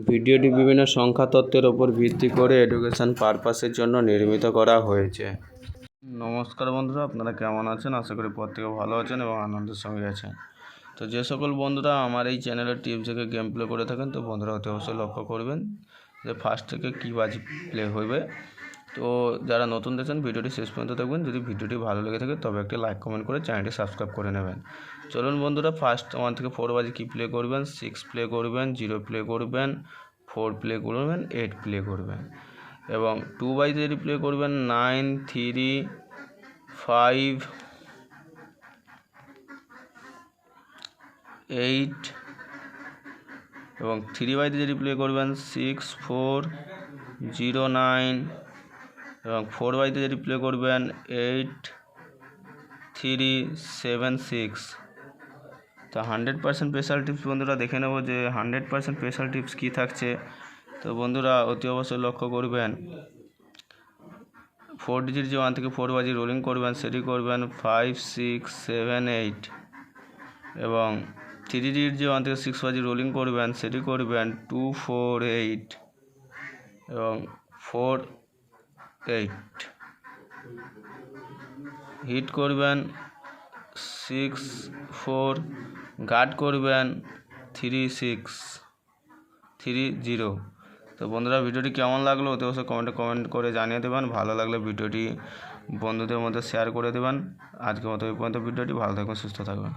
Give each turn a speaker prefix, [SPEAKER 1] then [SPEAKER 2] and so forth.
[SPEAKER 1] ভিডিওটি বিভিন্ন সংখ্যা তত্ত্বের ওপর ভিত্তি করে এডুকেশন পারপাসের জন্য নির্মিত করা হয়েছে। নমস্কার বন্ধুরা, আপনারা কেমন আছেন? আশা করি প্রত্যেকে ভালো আছেন এবং আনন্দের সঙ্গে আছেন। তো যে সকল বন্ধুরা আমার এই চ্যানেলের টিপস থেকে গেম প্লে করে থাকেন, তো বন্ধুরা অতি অবশ্যই লক্ষ্য করবেন যে ফার্স্ট থেকে কী বাজি প্লে হবে। তো যারা নতুন দেখছেন ভিডিওটি শেষ পর্যন্ত দেখবেন। যদি ভিডিওটি ভালো লেগে থাকে তবে একটি লাইক কমেন্ট করে চ্যানেলটি সাবস্ক্রাইব করে নেবেন। চলুন বন্ধুরা, ফার্স্ট 1 থেকে 4 বাজি কী প্লে করবেন, 6 প্লে করবেন, 0 প্লে করবেন, 4 প্লে করবেন, 8 প্লে করবেন এবং 2 বাজিতে যদি প্লে করবেন 9, 3, 5, 8 এবং 3 বাজিতে যদি প্লে করবেন 6, 4, 0, 9 এবং 4 বাজিতে যদি প্লে করবেন 8, 3, 7, 6। তো 100% স্পেশাল টিপস বন্ধুরা দেখে নেব যে 100% স্পেশাল টিপস কী থাকছে। তো বন্ধুরা অতি অবশ্যই লক্ষ্য করবেন 4 ডিজিট যে 1 থেকে 4 বাজি রোলিং করবেন সেটি করবেন 5, 6, 7, 8 এবং 3 ডিজিট যে 1 থেকে 6 বাজি রোলিং করবেন সেটি করবেন 2, 4, 8 এবং 4, 8 হিট করবেন 6, 4 গার্ড করবেন 3, 6, 3, 0। তো বন্ধুরা ভিডিওটি কেমন লাগলো অতি অবশ্যই কমেন্ট করে জানিয়ে দেবেন। ভালো লাগলে ভিডিওটি বন্ধুদের মধ্যে শেয়ার করে দেবেন। আজকের মতো এই পর্যন্ত ভিডিওটি। ভালো থাকবেন, সুস্থ থাকবেন।